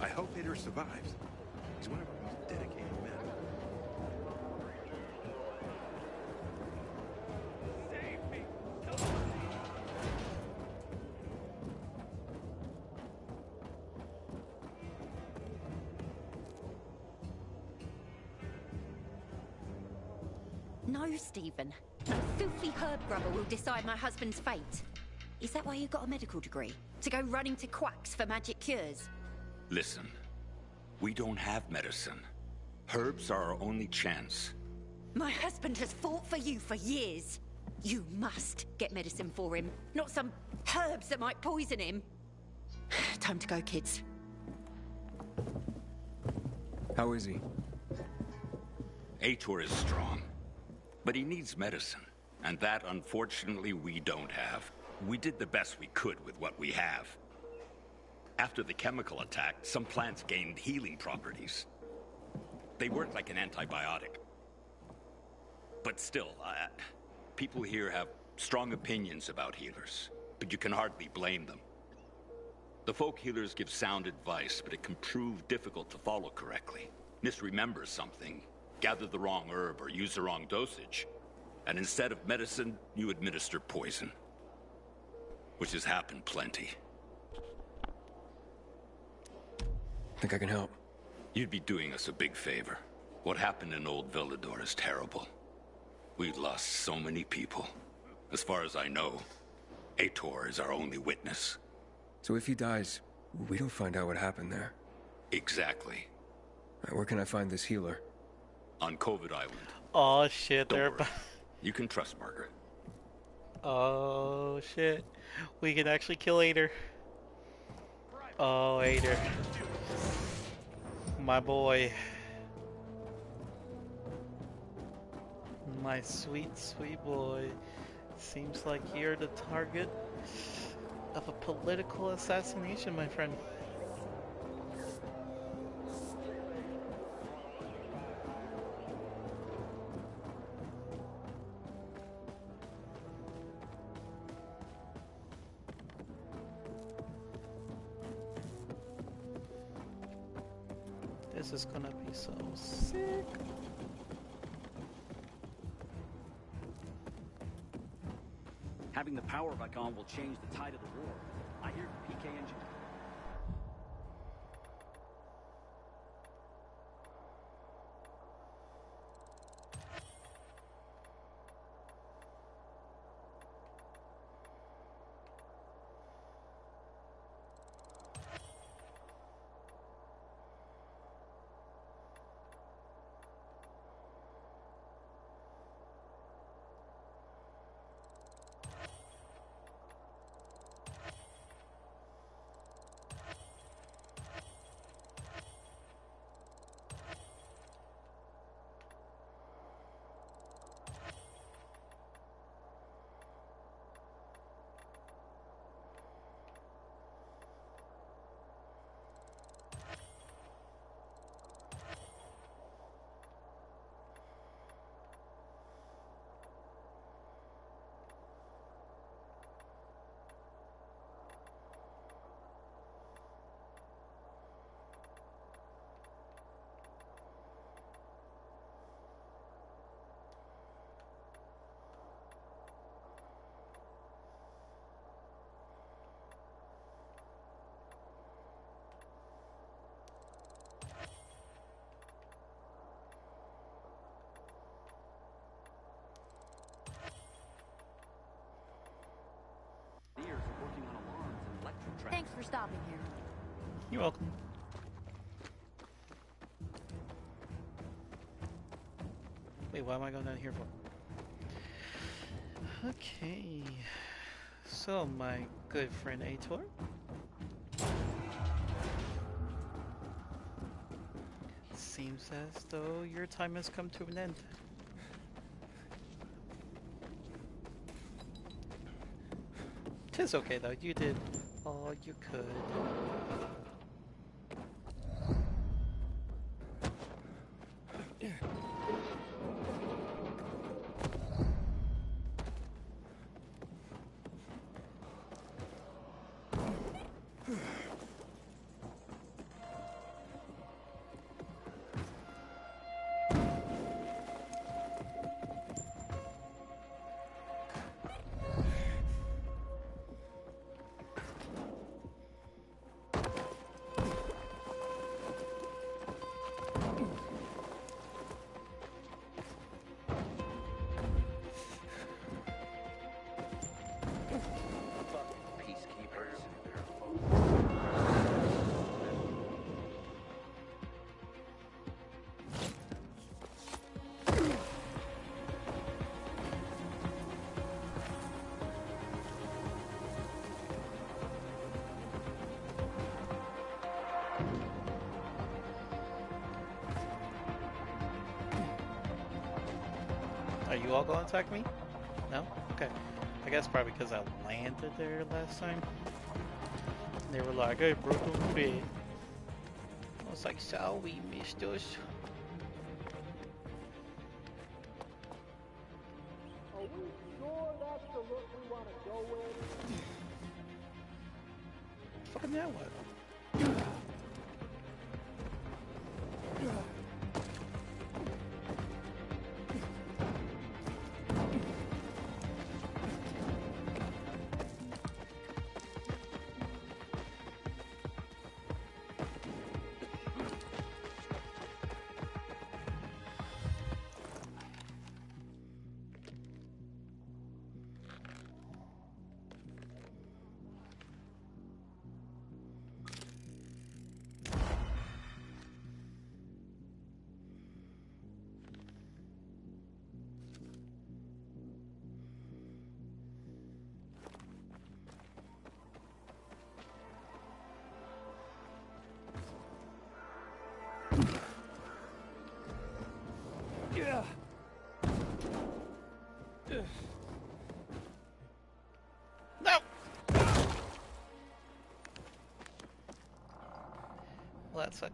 I hope Hader survives. He's one of our most dedicated men. Save me! No, Stephen. No filthy herb grubber will decide my husband's fate. Is that why you got a medical degree? To go running to quacks for magic cures? Listen, we don't have medicine. Herbs are our only chance. My husband has fought for you for years. You must get medicine for him, not some herbs that might poison him. Time to go, kids. How is he? Aitor is strong, but he needs medicine, and that, unfortunately, we don't have. We did the best we could with what we have. After the chemical attack, some plants gained healing properties. They work like an antibiotic. But still, people here have strong opinions about healers, but you can hardly blame them. The folk healers give sound advice, but it can prove difficult to follow correctly. Misremember something, gather the wrong herb, or use the wrong dosage. And instead of medicine, you administer poison. Which has happened plenty. Think I can help? You'd be doing us a big favor. What happened in Old Villador is terrible. We've lost so many people. As far as I know, Aitor is our only witness. So if he dies, we don't find out what happened there. Exactly. Where can I find this healer? On COVID Island. Oh shit, Don't they're worry. You can trust Margaret. Oh shit. We can actually kill Aitor. Oh, Aitor. My boy. My sweet, sweet boy. Seems like you're the target of a political assassination, my friend. This is gonna be so sick. Having the power back on will change the tide of the war. I hear the PK engine. Thanks for stopping here. You're welcome. Wait, what am I going down here for? Okay. So, my good friend Aitor. Seems as though your time has come to an end. Tis okay though, you did all you could. you all gonna attack me? No? Okay. I guess probably because I landed there last time. They were like, hey, bro, don't fit. I was like, so we missed us. Are we sure that's the look we want to go with? Fucking now what? No! Well, that's it.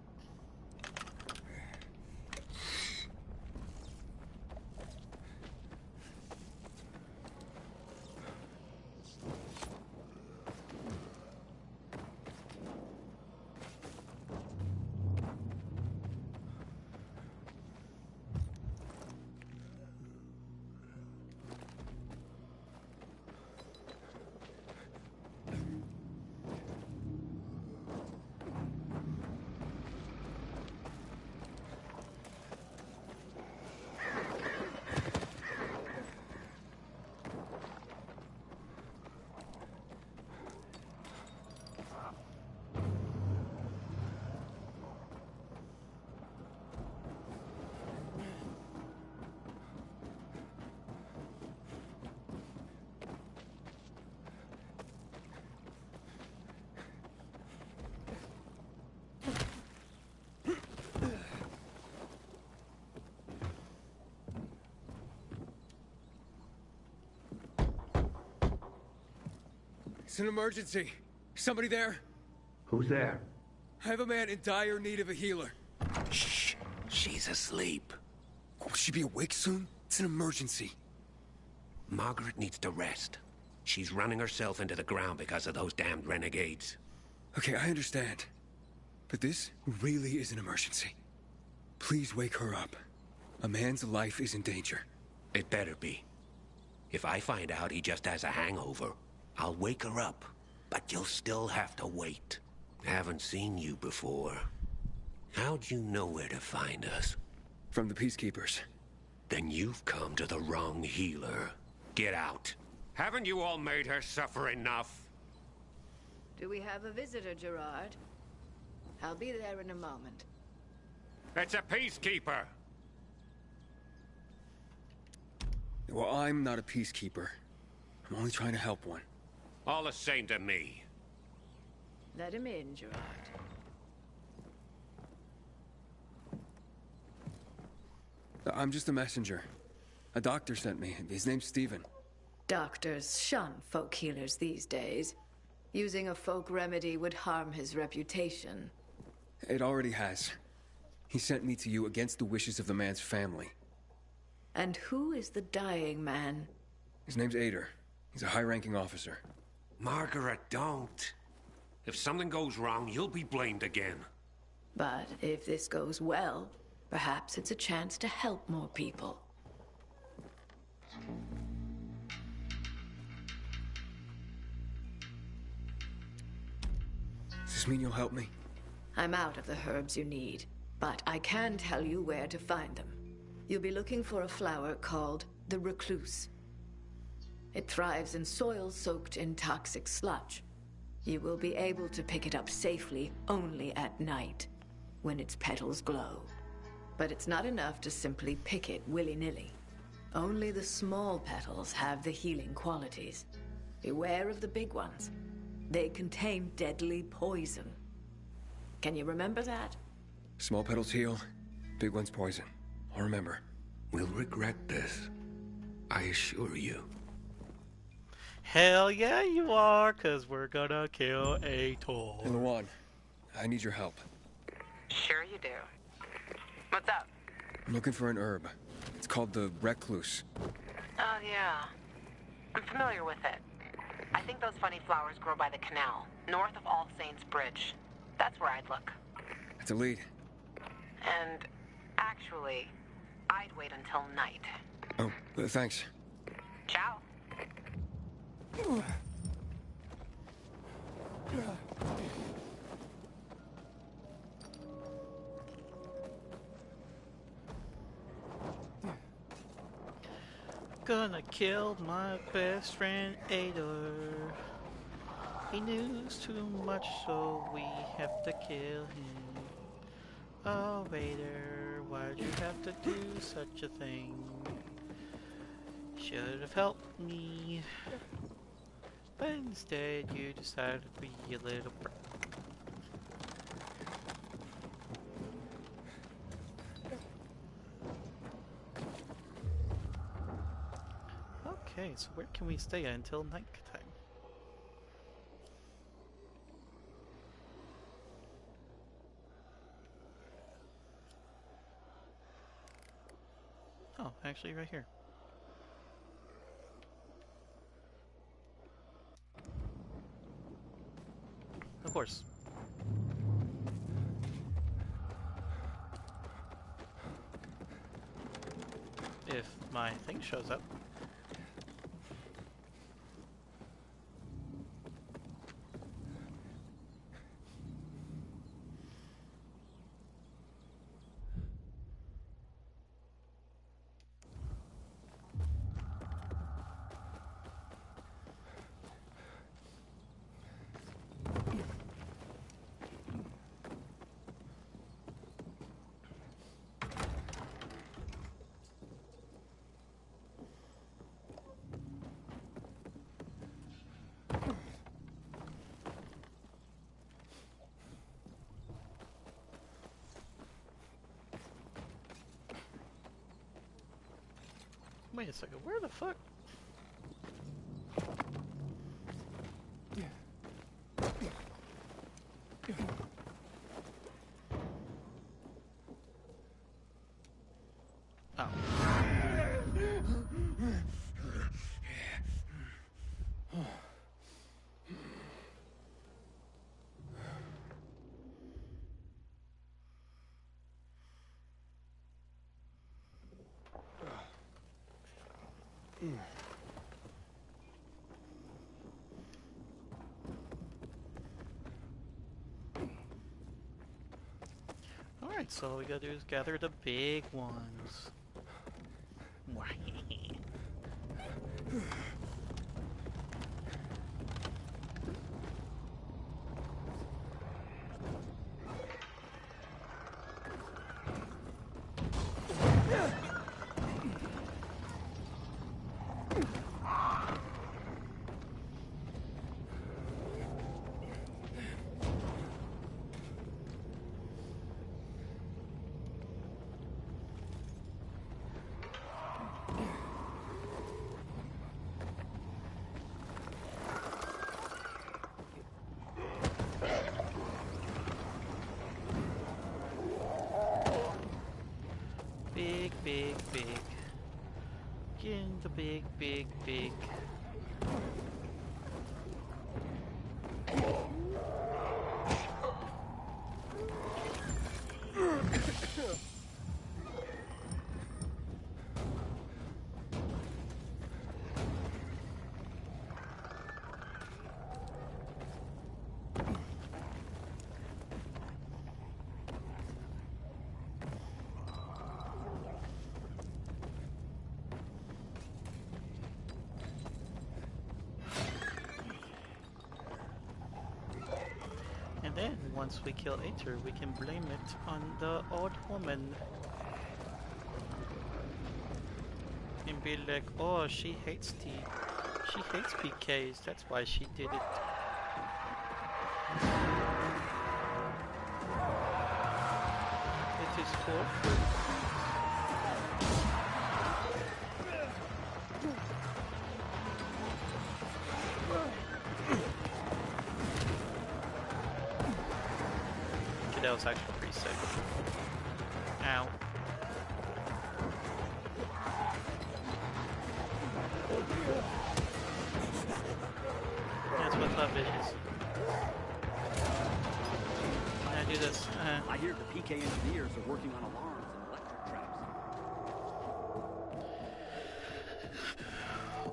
It's an emergency. Somebody there? Who's there? I have a man in dire need of a healer. Shh. She's asleep. Will she be awake soon? It's an emergency. Margaret needs to rest. She's running herself into the ground because of those damned renegades. Okay, I understand. But this really is an emergency. Please wake her up. A man's life is in danger. It better be. If I find out he just has a hangover, I'll wake her up. But you'll still have to wait. Haven't seen you before. How'd you know where to find us? From the Peacekeepers. Then you've come to the wrong healer. Get out. Haven't you all made her suffer enough? Do we have a visitor, Gerard? I'll be there in a moment. It's a peacekeeper. Well, I'm not a peacekeeper. I'm only trying to help one. All the same to me. Let him in, Gerard. I'm just a messenger. A doctor sent me. His name's Stephen. Doctors shun folk healers these days. Using a folk remedy would harm his reputation. It already has. He sent me to you against the wishes of the man's family. And who is the dying man? His name's Ader. He's a high-ranking officer. Margaret, don't. If something goes wrong, you'll be blamed again. But if this goes well, perhaps it's a chance to help more people. Does this mean you'll help me? I'm out of the herbs you need, but I can tell you where to find them. You'll be looking for a flower called the recluse. It thrives in soil soaked in toxic sludge. You will be able to pick it up safely only at night, when its petals glow. But it's not enough to simply pick it willy-nilly. Only the small petals have the healing qualities. Beware of the big ones. They contain deadly poison. Can you remember that? Small petals heal, big ones poison. I'll remember. We'll regret this. I assure you. Hell yeah, you are, cause we're gonna kill a toll. Hey, Luan, I need your help. Sure you do. What's up? I'm looking for an herb. It's called the recluse. Oh, yeah. I'm familiar with it. I think those funny flowers grow by the canal, north of All Saints Bridge. That's where I'd look. That's a lead. And actually, I'd wait until night. Oh, thanks. Ciao. Gonna kill my best friend Ador. He knows too much, so we have to kill him. Oh, Vader, why'd you have to do such a thing? Should have helped me. But instead, you decided to be a little brat. Okay, so where can we stay until night time? Oh, actually right here. Of course. If my thing shows up. Wait a second, where the fuck? Oh. Alright, so all we gotta do is gather the big ones. Big, big, big. Get in the big, big, big. And then, once we kill Aether, we can blame it on the old woman. And be like, oh, she hates PKs, that's why she did it. It is for Actually, that was actually pretty sick. Ow. That's what's up, bitches. Can I do this? I hear the PK engineers are working on alarms and electric traps.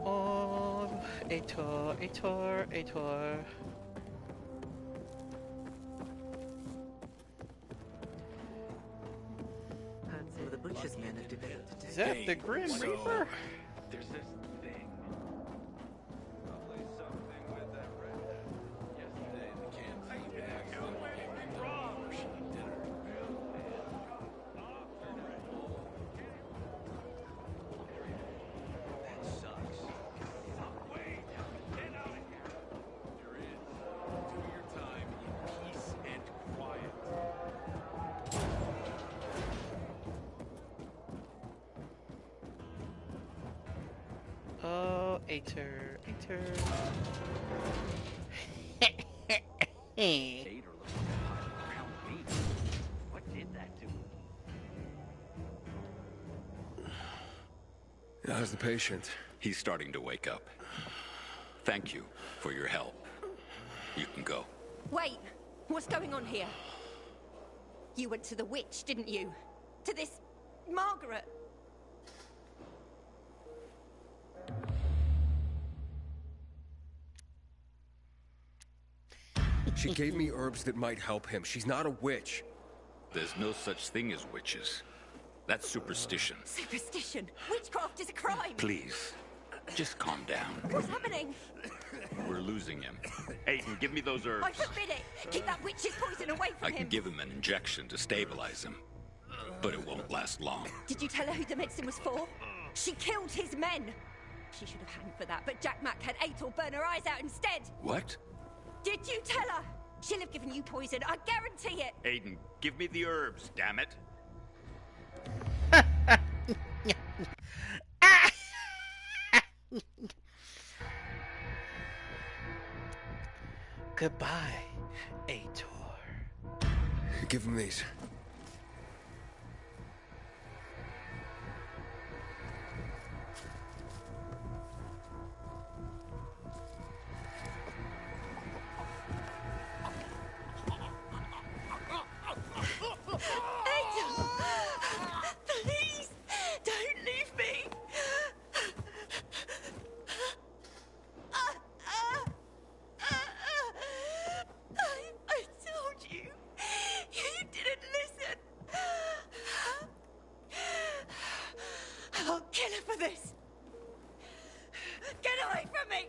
Oh, Ator. Some of the butcher's men have developed a Is that the Grim Reaper? There's this thing. Probably something with that red. Yesterday, the canteen bag out where she did her. That sucks. Wait! Get out of here! You're in. Do your time in peace and quiet. Oh, Ator. Vader looks like a pile of ground beef. What did that to him? How's the patient? He's starting to wake up. Thank you for your help. You can go. Wait! What's going on here? You went to the witch, didn't you? To this Margaret? She gave me herbs that might help him. She's not a witch. There's no such thing as witches. That's superstition. Superstition? Witchcraft is a crime! Please, just calm down. What's happening? We're losing him. Aiden, give me those herbs. I forbid it! Keep that witch's poison away from I him! can give him an injection to stabilize him, but it won't last long. Did you tell her who the medicine was for? She killed his men! She should have hanged for that, but Jack Mack had Ator burn her eyes out instead! What? Did you tell her? She'll have given you poison, I guarantee it! Aiden, give me the herbs, damn it. Goodbye, Ator. Give him these. Please, don't leave me! I told you. You didn't listen. I'll kill her for this. Get away from me!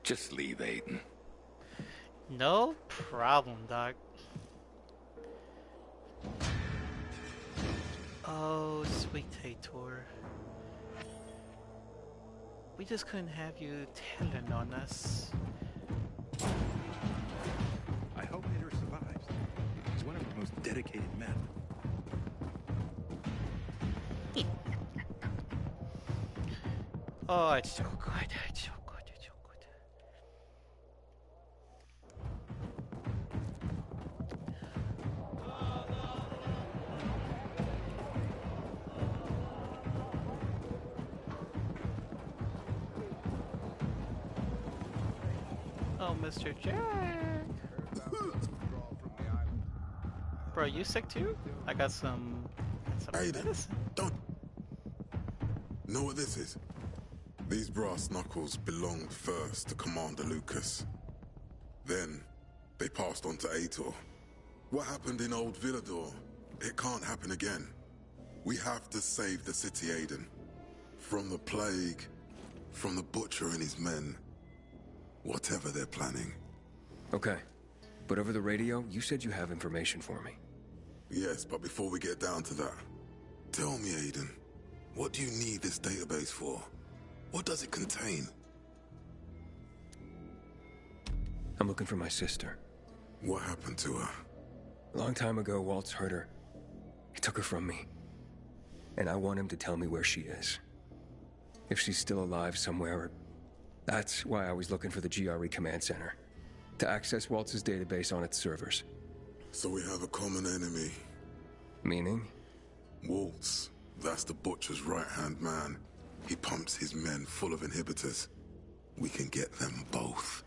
Just leave, Aiden. No problem, Doc. Oh, sweet Ator. We just couldn't have you telling on us. I hope Hitter survives. He's one of our most dedicated men. Oh, it's so good. It's so good. It's so good. Oh, Mr. Jack. Bro, you sick too? I got some Aiden, medicine. don't. Know what this is? These brass knuckles belonged first to Commander Lucas. Then, they passed on to Ator. What happened in Old Villador? It can't happen again. We have to save the city, Aiden. From the plague, from the Butcher and his men. Whatever they're planning. Okay. But over the radio, you said you have information for me. Yes, but before we get down to that, tell me, Aiden, what do you need this database for? What does it contain? I'm looking for my sister. What happened to her? A long time ago, Waltz hurt her. He took her from me. And I want him to tell me where she is. If she's still alive somewhere. That's why I was looking for the GRE command center. To access Waltz's database on its servers. So we have a common enemy. Meaning? Waltz. That's the Butcher's right-hand man. He pumps his men full of inhibitors. We can get them both.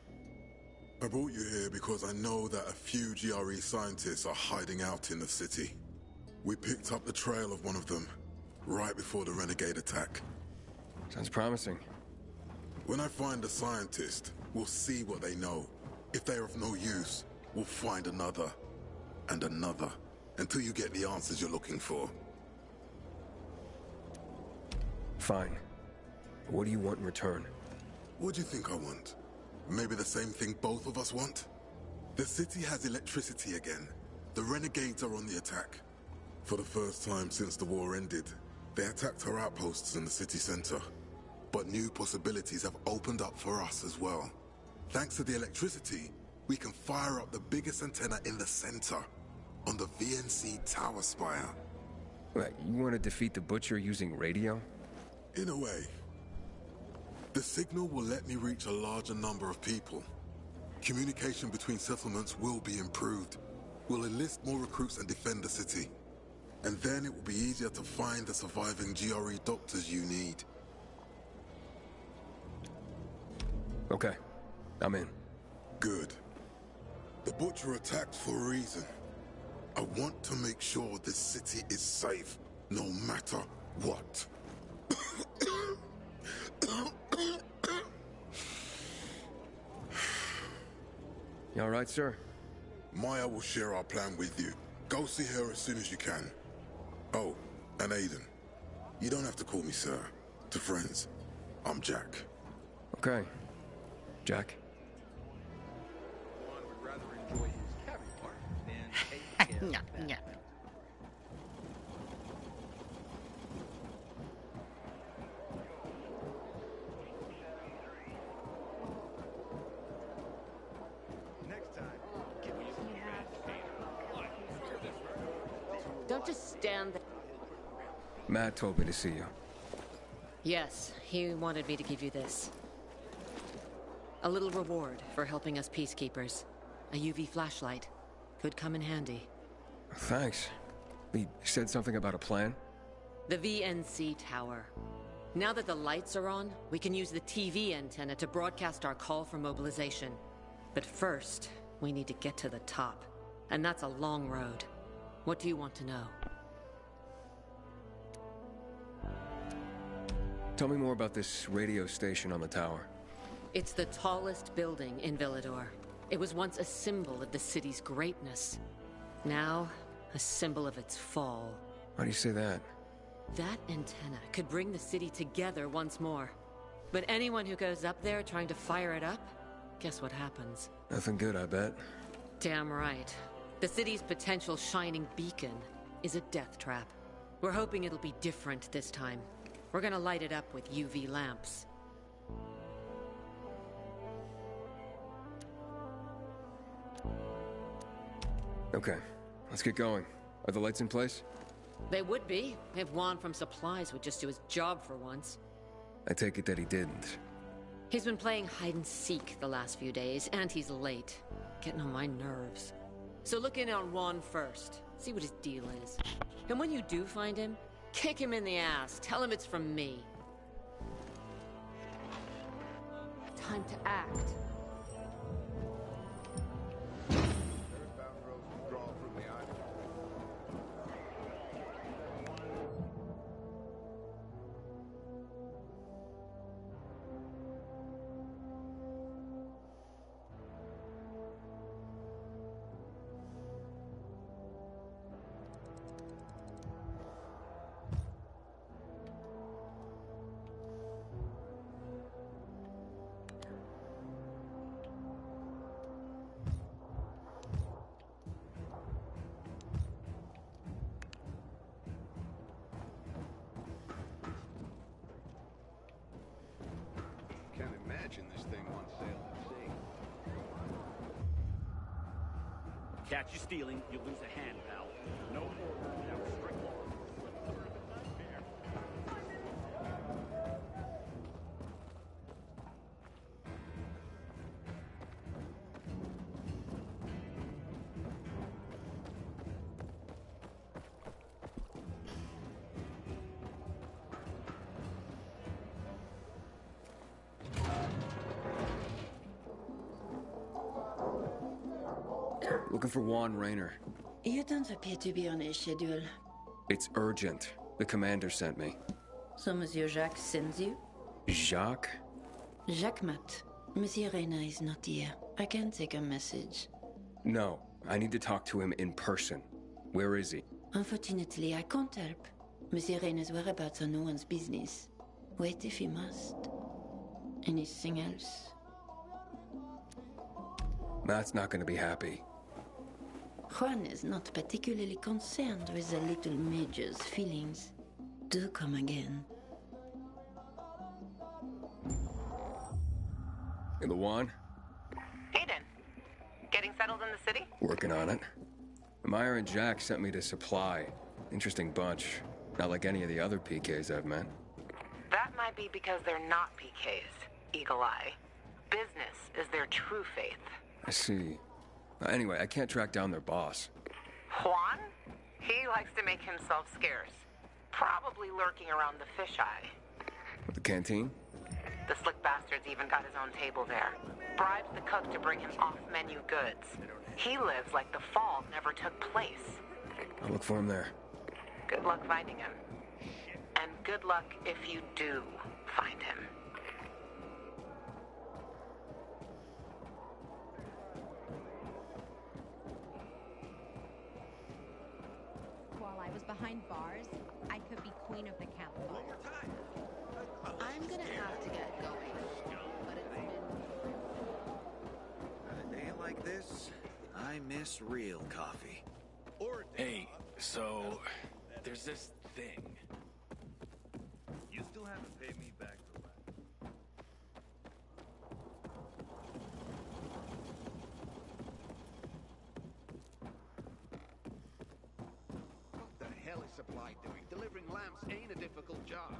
I brought you here because I know that a few GRE scientists are hiding out in the city. We picked up the trail of one of them, right before the renegade attack. Sounds promising. When I find a scientist, we'll see what they know. If they're of no use, we'll find another, and another, until you get the answers you're looking for. Fine. What do you want in return? What do you think I want? Maybe the same thing both of us want? The city has electricity again. The renegades are on the attack. For the first time since the war ended, they attacked our outposts in the city center. But new possibilities have opened up for us as well. Thanks to the electricity, we can fire up the biggest antenna in the center, on the VNC tower spire. What, you want to defeat the Butcher using radio? In a way. The signal will let me reach a larger number of people. Communication between settlements will be improved. We'll enlist more recruits and defend the city. And then it will be easier to find the surviving GRE doctors you need. Okay. I'm in. Good. The Butcher attacked for a reason. I want to make sure this city is safe, no matter what. You all right, sir? Maya will share our plan with you. Go see her as soon as you can. Oh, and Aiden. You don't have to call me sir. To friends, I'm Jack. Okay. Jack. One would rather enjoy his caviar than take care of that. Next time, can we Don't just stand there. Matt told me to see you. Yes, he wanted me to give you this. A little reward for helping us peacekeepers. A UV flashlight. Could come in handy. Thanks. He said something about a plan? The VNC tower. Now that the lights are on, we can use the TV antenna to broadcast our call for mobilization. But first, we need to get to the top. And that's a long road. What do you want to know? Tell me more about this radio station on the tower. It's the tallest building in Villador. It was once a symbol of the city's greatness. Now, a symbol of its fall. Why do you say that? That antenna could bring the city together once more. But anyone who goes up there trying to fire it up, guess what happens? Nothing good, I bet. Damn right. The city's potential shining beacon is a death trap. We're hoping it'll be different this time. We're gonna light it up with UV lamps. Okay, let's get going. Are the lights in place? They would be, if Juan from Supplies would just do his job for once. I take it that he didn't. He's been playing hide and seek the last few days, and he's late. Getting on my nerves. So look in on Juan first. See what his deal is. And when you do find him, kick him in the ass. Tell him it's from me. Time to act. Catch you stealing, you lose a hand, pal. No order without strict law. Looking for Juan Rayner. You don't appear to be on his schedule. It's urgent. The commander sent me. So Monsieur Jacques sends you? Jacques? Jacques Mat. Monsieur Reyna is not here. I can take a message. No, I need to talk to him in person. Where is he? Unfortunately, I can't help. Monsieur Reyna's whereabouts are no one's business. Wait if you must. Anything else? Matt's not gonna be happy. Juan is not particularly concerned with the little major's feelings. Do come again. In the Juan? Aiden, getting settled in the city? Working on it. Meyer and Jack sent me to Supply. Interesting bunch. Not like any of the other PKs I've met. That might be because they're not PKs, Eagle Eye. Business is their true faith. I see. Anyway, I can't track down their boss. Juan? He likes to make himself scarce. Probably lurking around the fisheye. With the canteen? The slick bastard's even got his own table there. Bribes the cook to bring him off-menu goods. He lives like the fall never took place. I'll look for him there. Good luck finding him. And good luck if you do find him. While I was behind bars, I could be queen of the campfire. I'm gonna have to get going, but it's been... On a day like this, I miss real coffee. Hey, so there's this thing. You still haven't paid me back for that. What the hell is Supply doing? Delivering lamps ain't a difficult job.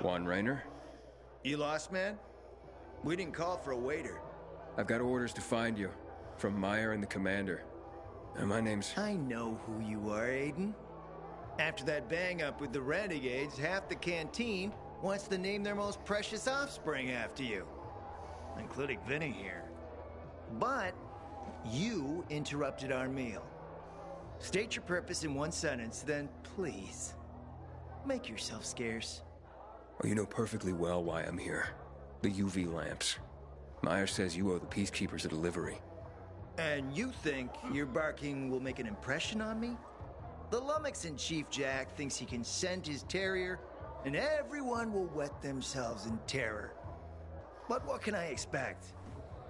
Juan Rayner? You lost, man? We didn't call for a waiter. I've got orders to find you. From Meyer and the commander. And my name's... I know who you are, Aiden. After that bang-up with the Renegades, half the canteen wants to name their most precious offspring after you. Including Vinny here. But you interrupted our meal. State your purpose in one sentence, then please, make yourself scarce. Oh, you know perfectly well why I'm here. The UV lamps. Meyer says you owe the Peacekeepers a delivery. And you think your barking will make an impression on me? The lummox-in Chief Jack thinks he can send his terrier, and everyone will wet themselves in terror. But what can I expect?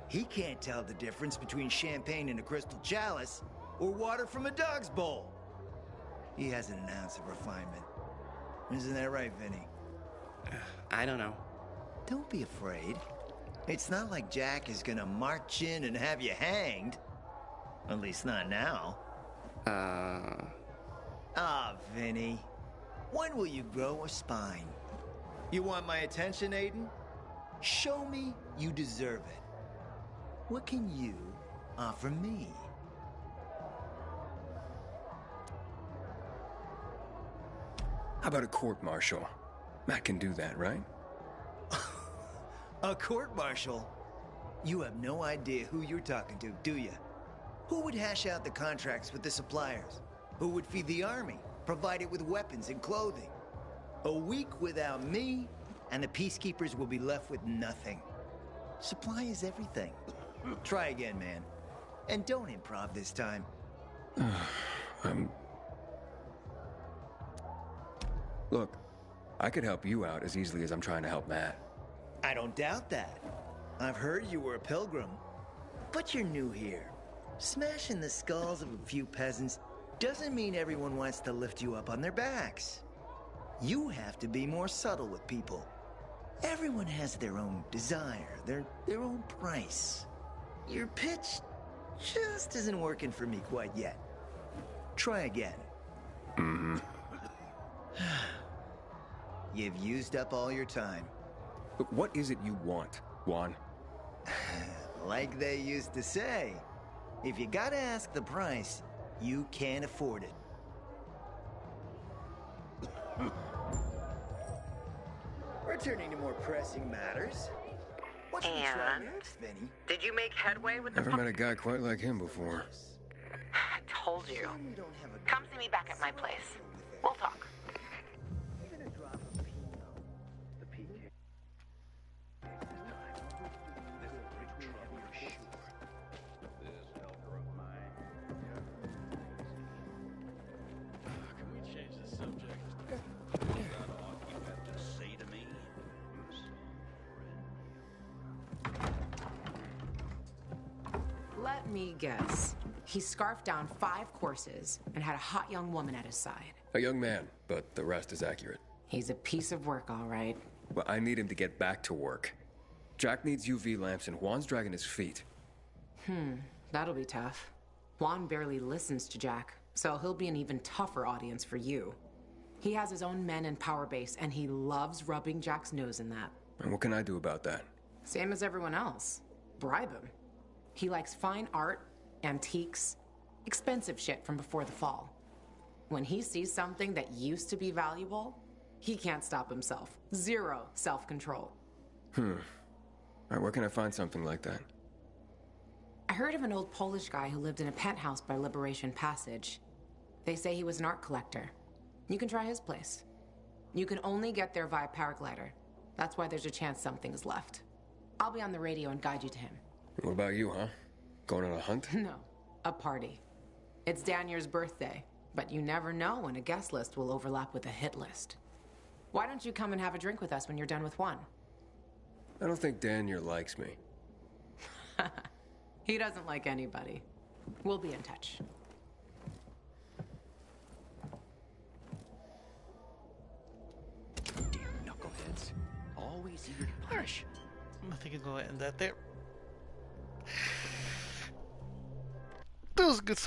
He can't tell the difference between champagne in a crystal chalice or water from a dog's bowl. He hasn't an ounce of refinement. Isn't that right, Vinny? I don't know. Don't be afraid. It's not like Jack is gonna march in and have you hanged. At least not now. Vinny. When will you grow a spine? You want my attention, Aiden? Show me you deserve it. What can you offer me? How about a court-martial? Matt can do that, right? A court-martial? You have no idea who you're talking to, do you? Who would hash out the contracts with the suppliers? Who would feed the army, provide it with weapons and clothing? A week without me, and the Peacekeepers will be left with nothing. Supply is everything. Try again, man. And don't improv this time. Look, I could help you out as easily as I'm trying to help Matt. I don't doubt that. I've heard you were a pilgrim. But you're new here. Smashing the skulls of a few peasants doesn't mean everyone wants to lift you up on their backs. You have to be more subtle with people. Everyone has their own desire, their own price. Your pitch just isn't working for me quite yet. Try again. Mm-hmm. You've used up all your time. But what is it you want, Juan? Like they used to say, if you gotta ask the price, you can't afford it. Returning to more pressing matters. What should we try next, Vinny? Did you make headway with the... Never met a guy quite like him before. I told you. Come see me back at my place. We'll talk. Let me guess. He scarfed down 5 courses and had a hot young woman at his side. A young man, but the rest is accurate. He's a piece of work, all right. Well, I need him to get back to work. Jack needs UV lamps and Juan's dragging his feet. That'll be tough. Juan barely listens to Jack, so he'll be an even tougher audience for you. He has his own men and power base, and he loves rubbing Jack's nose in that. And what can I do about that? Same as everyone else. Bribe him. He likes fine art, antiques, expensive shit from before the fall. When he sees something that used to be valuable, he can't stop himself. 0 self-control. All right, where can I find something like that? I heard of an old Polish guy who lived in a penthouse by Liberation Passage. They say he was an art collector. You can try his place. You can only get there via paraglider. That's why there's a chance something's left. I'll be on the radio and guide you to him. What about you, huh? Going on a hunt? No, a party. It's Danier's birthday, but you never know when a guest list will overlap with a hit list. Why don't you come and have a drink with us when you're done with one? I don't think Danier likes me. He doesn't like anybody. We'll be in touch. Damn knuckleheads. Always eager to punish. I think I'm gonna end that there. That was a good